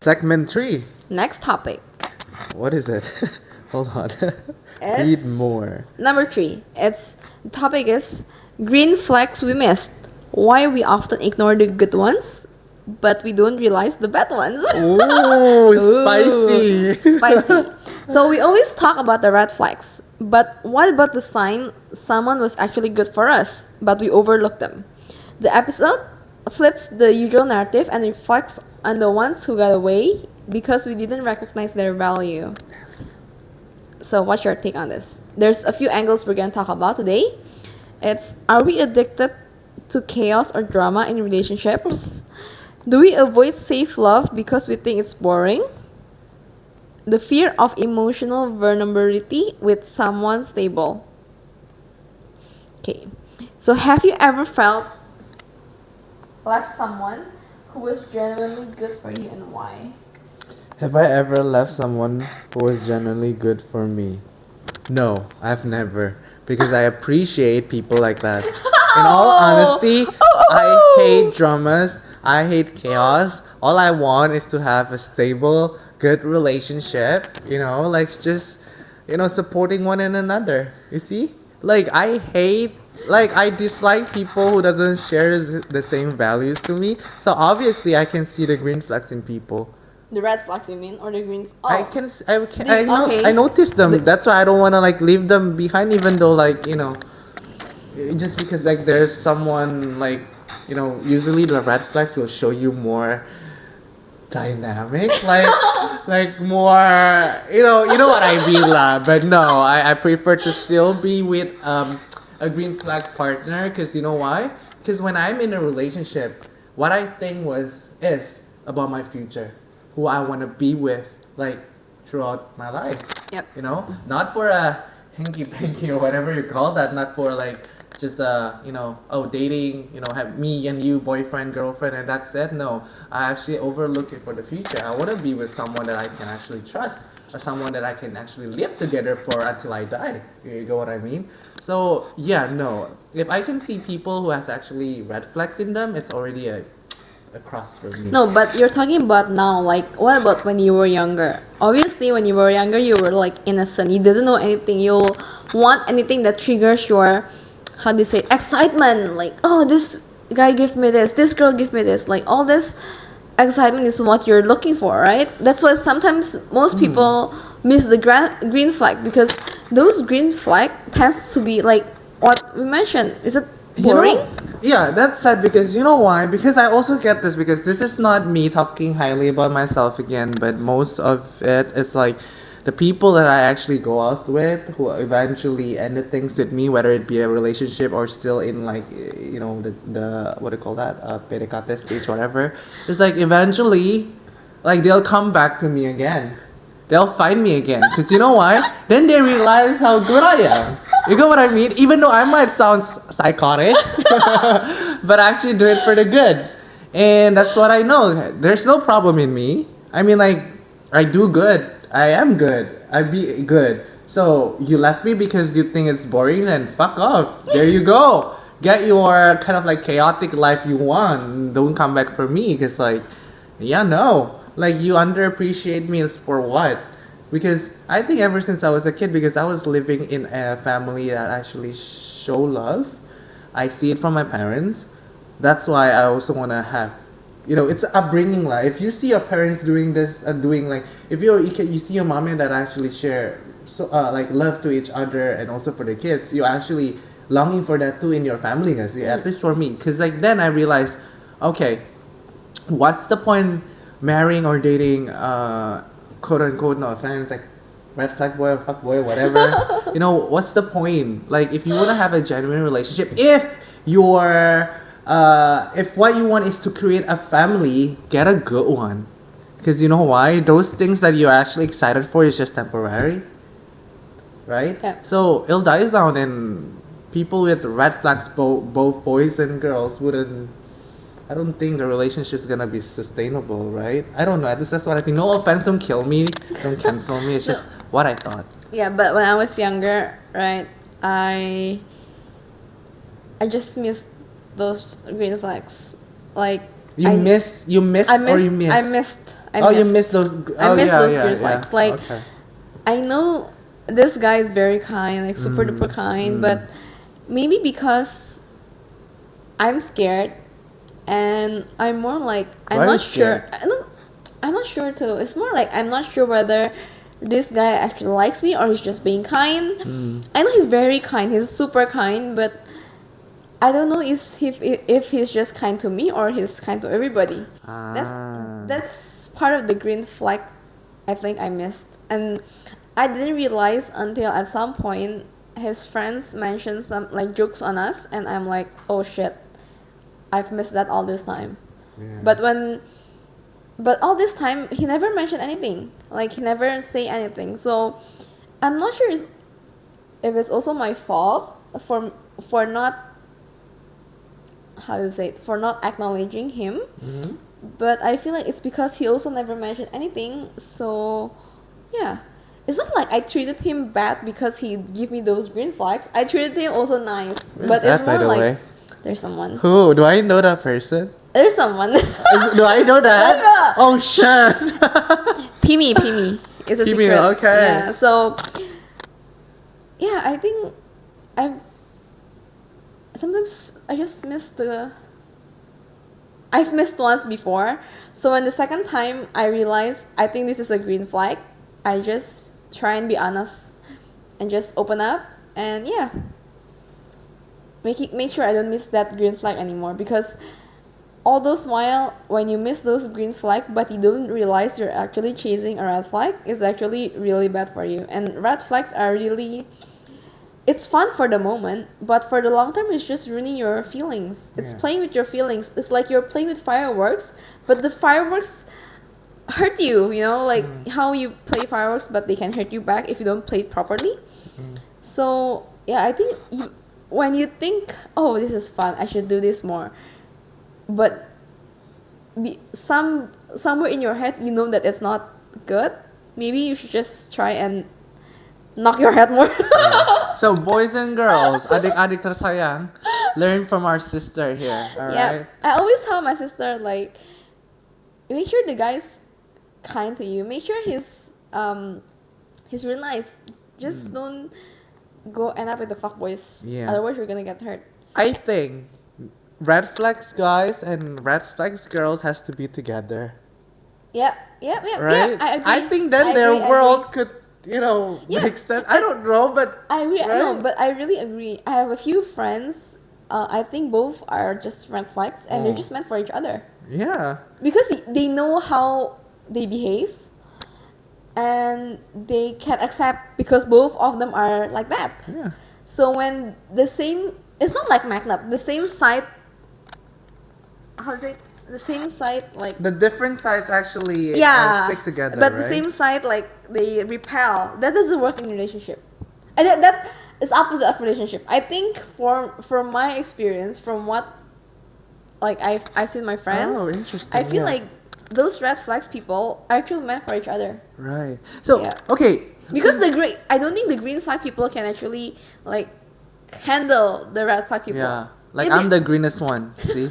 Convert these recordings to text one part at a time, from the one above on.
Segment 3. Next topic. What is it? Hold on. It's Read more. Number 3. The topic is green flags we missed. Why we often ignore the good ones, but we don't realize the bad ones. Ooh, spicy. Spicy. So we always talk about the red flags, but what about the sign someone was actually good for us, but we overlook them? The episode flips the usual narrative and reflects on the ones who got away because we didn't recognize their value. So what's your take on this? There's a few angles we're going to talk about today. Are we addicted to chaos or drama in relationships? Do we avoid safe love because we think it's boring? The fear of emotional vulnerability with someone stable. Okay, so have you ever left someone who was genuinely good for you, and why? Have I ever left someone who was genuinely good for me? No, I've never. Because I appreciate people like that. In all honesty, I hate dramas. I hate chaos. All I want is to have a stable, good relationship. Just supporting one another. You see? I dislike people who doesn't share the same values to me. So obviously I can see the green flags in people. The red flags, you mean, or the green? Oh. I noticed them. That's why I don't want to leave them behind, even though just because there's someone usually the red flags will show you more dynamic, more you know what I mean lah. But no, I prefer to still be with a green flag partner, because you know why? Because when I'm in a relationship, what I think is about my future, who I want to be with throughout my life. Yep. Not for a hanky-panky or whatever you call that, not for just dating, have me and you, boyfriend, girlfriend, and that's it. No, I actually overlook it for the future. I want to be with someone that I can actually trust, or someone that I can actually live together for until I die. You know what I mean? So yeah, no. If I can see people who has actually red flags in them, it's already a cross for me. No, but you're talking about now. What about when you were younger? Obviously, when you were younger, you were innocent. You didn't know anything. You want anything that triggers your, how do you say, excitement. Oh, this guy give me this girl give me this. All this excitement is what you're looking for, right? That's why sometimes most people miss the green flag, because those green flag tends to be what we mentioned. Is it boring? Yeah, that's sad, because you know why? Because I also get this, because this is not me talking highly about myself again, but most of it is the people that I actually go out with, who eventually ended things with me, whether it be a relationship or still in the what do you call that, PDKT stage, whatever. It's eventually they'll come back to me again. They'll find me again, because you know why? Then they realize how good I am. You know what I mean? Even though I might sound psychotic, but I actually do it for the good. And that's what I know. There's no problem in me. I mean, I do good. I am good. I be good. So you left me because you think it's boring, then fuck off. There you go. Get your kind of chaotic life you want. Don't come back for me, because no. You underappreciate me for what? Because I think ever since I was a kid, because I was living in a family that actually show love, I see it from my parents. That's why I also want to have, it's upbringing. If you see your parents doing this, if you see your mommy that actually share love to each other, and also for the kids, you're actually longing for that too in your family, guys. At least for me, because then I realized, okay, what's the point marrying or dating, quote unquote, no offense, red flag boy or fuck boy, whatever. What's the point? If you want to have a genuine relationship, if what you want is to create a family, get a good one. Because you know why? Those things that you're actually excited for is just temporary, right? Yeah. So it'll die down, and people with red flags, both boys and girls, I don't think the relationship's gonna be sustainable, right? I don't know. At least that's what I think. No offense, don't kill me, don't cancel me. It's just what I thought. Yeah, but when I was younger, right, I just missed those green flags. You missed. I You missed those. I missed yeah, those yeah, green yeah. flags. Like, Okay. I know this guy is very kind, like super duper kind, but maybe because I'm scared and I'm more like I'm Why are not you sure. scared? I'm not sure too. It's more like I'm not sure whether this guy actually likes me or he's just being kind. I know he's very kind. He's super kind, but I don't know if he's just kind to me or he's kind to everybody. That's part of the green flag I think I missed. And I didn't realize until at some point his friends mentioned some like jokes on us and I'm like, oh shit, I've missed that all this time. Yeah. But all this time he never mentioned anything. Like he never say anything. So I'm not sure if it's also my fault for not how to say it, for not acknowledging him. But I feel like it's because he also never mentioned anything. So yeah, it's not like I treated him bad because he gave me those green flags. I treated him also nice. Who's but that, it's by more the like way? there's someone. Who? Do I know that person? There's someone. Do I know that? Oh shit! Pimi. It's a Pimi, secret. okay. Yeah. So yeah, I think sometimes I just miss I've missed once before. So when the second time I realized I think this is a green flag, I just try and be honest and just open up and yeah. Make sure I don't miss that green flag anymore, because all those while when you miss those green flag but you don't realize you're actually chasing a red flag is actually really bad for you. And red flags are really, it's fun for the moment, but for the long term it's just ruining your feelings. It's playing with your feelings. It's like you're playing with fireworks, but the fireworks hurt you, you know, like how you play fireworks but they can hurt you back if you don't play it properly. So yeah, I think when you think, oh, this is fun, I should do this more, but somewhere in your head you know that it's not good, maybe you should just try and knock your head more. So boys and girls, adik-adik tersayang, learn from our sister here. All right. I always tell my sister, like, make sure the guy's kind to you. Make sure he's really nice. Just don't go end up with the fuckboys. Yeah. Otherwise, you're gonna get hurt. I think red flags guys and red flags girls has to be together. Yep. Right? Yeah, I agree. I think then their world could, make sense. I don't know, but I agree. right? No, but I really agree. I have a few friends. I think both are just red flags, and they're just meant for each other. Yeah. Because they know how they behave, and they can accept because both of them are like that. Yeah. So when it's not like magnet. The same side. How's it? The same side, like The different sides actually stick together, but right? the same side, like they repel. That doesn't work in relationship, and that is opposite of relationship. I think from my experience, from what like I've seen my friends. Oh, interesting. I feel like those red flags people are actually meant for each other. Right. So Yeah. okay. Because I don't think the green flag people can actually like handle the red flag people. Yeah. Like It I'm de- the greenest one. See?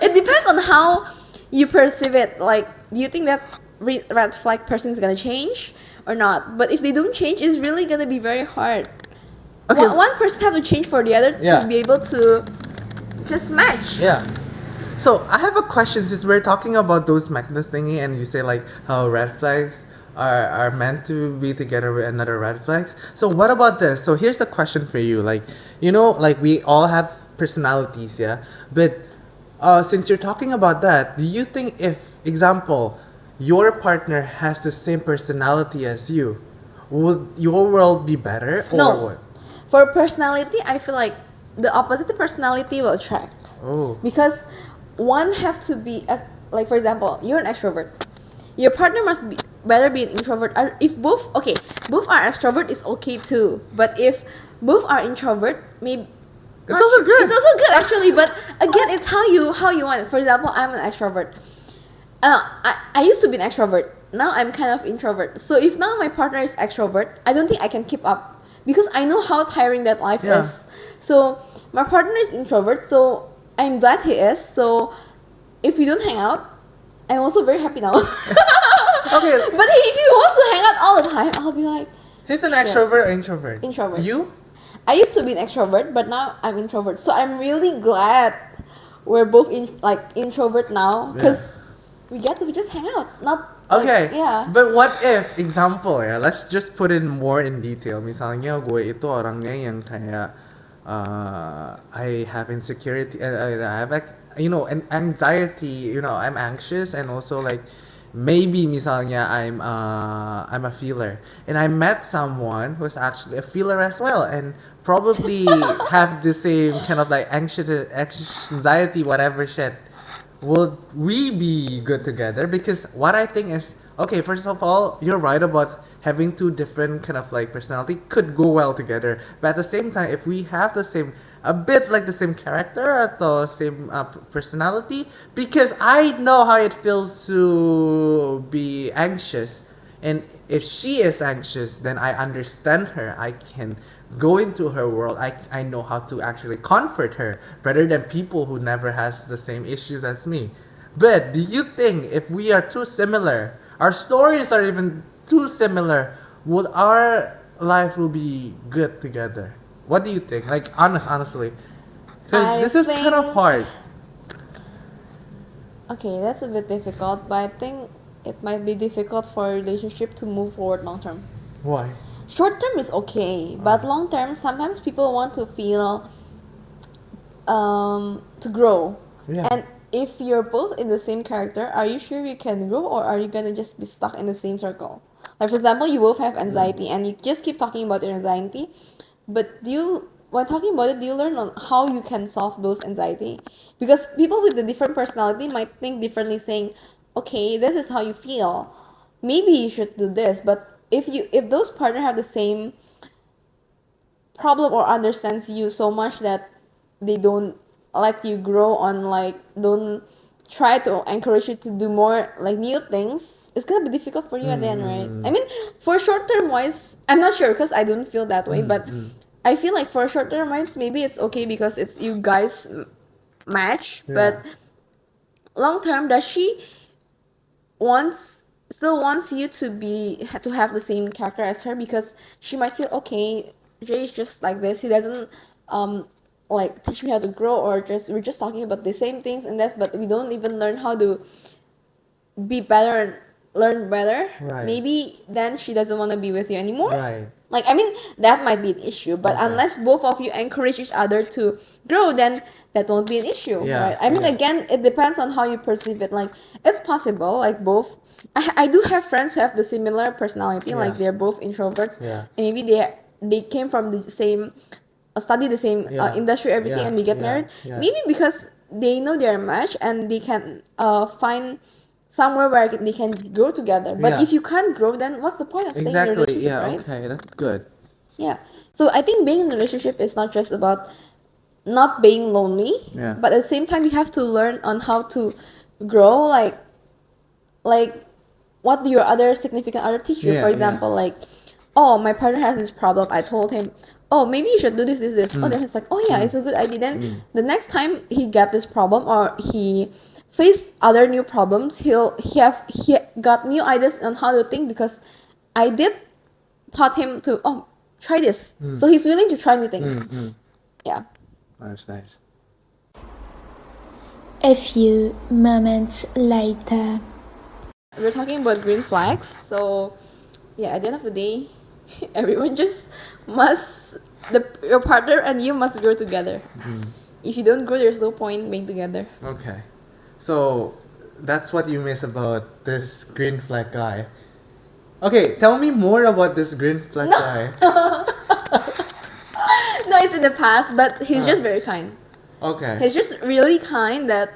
It depends on how you perceive it. Like, do you think that red flag person is gonna change or not? But if they don't change, it's really gonna be very hard. Okay. One person have to change for the other Yeah. to be able to just match. Yeah. So I have a question, since we're talking about those magnets thingy and you say like how red flags are meant to be together with another red flags. So what about this? So here's the question for you. Like, like we all have personalities, yeah? But since you're talking about that, do you think if, example, your partner has the same personality as you, would your world be better or No. what? For personality, I feel like the opposite personality will attract. Oh. Because one have to be like, for example, you're an extrovert. Your partner must better be an introvert. Or if both are extrovert, it's okay too. But if both are introvert, maybe It's also good. It's also good actually, but again, it's how you want it. For example, I'm an extrovert. I used to be an extrovert. Now I'm kind of introvert. So if now my partner is extrovert, I don't think I can keep up because I know how tiring that life is. So my partner is introvert, so I'm glad he is. So if we don't hang out, I'm also very happy now. Okay. But if he wants to hang out all the time, I'll be like, He's an Sure. extrovert or introvert? Introvert. You? I used to be an extrovert, but now I'm introvert. So I'm really glad we're both introvert now because we get to just hang out. Not Okay. yeah. But what if, example ya, let's just put in more in detail. Misalnya gue itu orangnya yang kayak I have insecurity, I have an anxiety, I'm anxious and also like maybe misalnya I'm a feeler and I met someone who's actually a feeler as well and probably have the same kind of like anxiety, whatever shit. Will we be good together? Because what I think is, okay, first of all, you're right about having two different kind of like personality could go well together. But at the same time, if we have the same, a bit like the same character or same personality, because I know how it feels to be anxious. And if she is anxious, then I understand her. I can go into her world. I know how to actually comfort her rather than people who never has the same issues as me. But do you think if we are too similar, our stories are even too similar, would our life will be good together? What do you think? Like honestly, because I this is kind of think- hard. Okay, that's a bit difficult, but I think it might be difficult for a relationship to move forward long term. Why? Short term is okay, but long term, sometimes people want to feel to grow. Yeah. And if you're both in the same character, are you sure you can grow, or are you gonna just be stuck in the same circle? Like for example, you both have anxiety, and you just keep talking about your anxiety, but when talking about it, do you learn on how you can solve those anxiety? Because people with a different personality might think differently, saying, "Okay, this is how you feel. Maybe you should do this." But if those partner have the same problem or understands you so much that they don't let you grow on, like don't try to encourage you to do more like new things, it's gonna be difficult for you at the end, right? I mean, for short term wise, I'm not sure because I don't feel that way, but I feel like for short term wise maybe it's okay because it's you guys match. Yeah. But long term, does she still wants you to have the same character as her? Because she might feel, okay, Jay is just like this, he doesn't like teach me how to grow, or just we're just talking about the same things and that's, but we don't even learn how to be better and learn better. Right. Maybe then she doesn't want to be with you anymore. Right. Like, I mean, that might be an issue, but Okay. unless both of you encourage each other to grow, then that won't be an issue, Yeah, right? I mean, yeah. again, it depends on how you perceive it. Like, it's possible, like, both. I do have friends who have the similar personality, like, Yeah. they're both introverts, Yeah. and maybe they came from the same, study the same Yeah. industry, everything, Yeah, and they get yeah, married. yeah. Maybe because they know they're a match and they can find somewhere where they can grow together. But Yeah. if you can't grow, then what's the point of staying in a Exactly. relationship, Yeah. right? Okay. That's good. Yeah. So I think being in a relationship is not just about not being lonely, Yeah. but at the same time you have to learn on how to grow, like what do your other significant other teach you? Yeah, For yeah. example, like, oh, my partner has this problem. I told him, oh, maybe you should do this. Oh, then he's like, oh yeah, it's a good idea. Then the next time he get this problem or he faced other new problems, he got new ideas on how to think because I did taught him to try this. So he's willing to try new things. Yeah. That's nice. A few moments later. We're talking about green flags. So yeah, at the end of the day, everyone just your partner and you must grow together. If you don't grow, there's no point being together. Okay. So that's what you miss about this green flag guy. Okay, tell me more about this green flag guy. No, it's in the past, but he's just very kind. Okay. He's just really kind that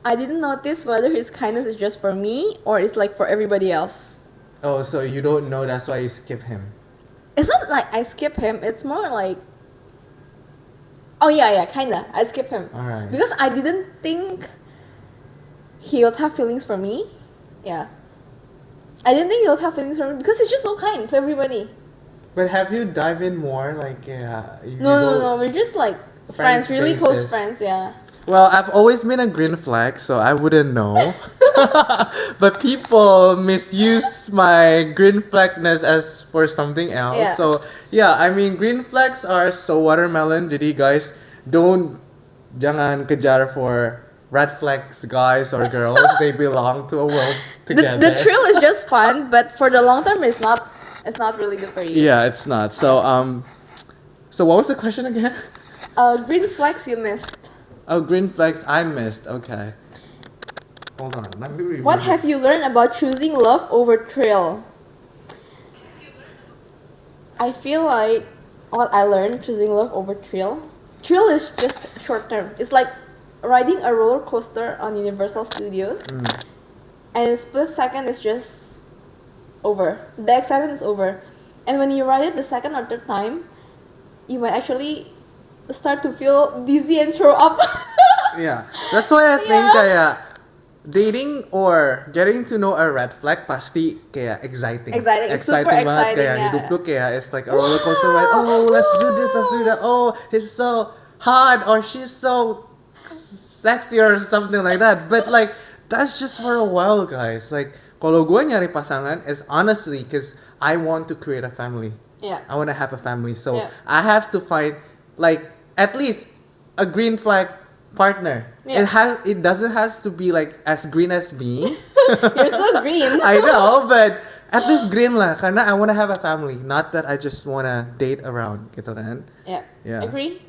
I didn't notice whether his kindness is just for me or it's like for everybody else. Oh, so you don't know, that's why you skip him. It's not like I skip him, it's more like, oh yeah, kinda. I skip him. Alright. Because I didn't think he would have feelings for me. Yeah. I didn't think he would have feelings for me because he's just so kind to everybody. But have you dive in more? Like, yeah. No, we're just like friends, really close basis. friends, yeah. Well, I've always been a green flag, so I wouldn't know. But people misuse my green flagness as for something else. Yeah. So yeah, I mean green flags are so watermelon. Jadi guys, jangan kejar for red flags, guys or girls. They belong to a world together. The thrill is just fun, but for the long term, it's not really good for you. Yeah, it's not. So what was the question again? Green flags you missed. Oh, green flags I missed. Okay. Hold on. Let me remember. What have you learned about choosing love over thrill? I feel like what I learned choosing love over thrill. Thrill is just short term. It's like riding a roller coaster on Universal Studios, and in split second is just over. The excitement is over, and when you ride it the second or third time, you might actually start to feel dizzy and throw up. Yeah, that's why I think kayak dating or getting to know a red flag pasti kayak exciting. Exciting, super banget exciting, kayak yeah. hidup lu kayak it's like a roller coaster ride. Oh, let's do this, let's do that. Oh, he's so hot or she's so sexy or something like that. But like that's just for a while, guys. Like kalau gue nyari pasangan is honestly because I want to create a family. Yeah. I want to have a family, so Yeah. I have to find like at least a green flag partner. Yeah. It doesn't has to be like as green as me. You're so green. I know, but at least green lah karena I want to have a family, not that I just want to date around gitu kan. Yeah. Yeah. Agree?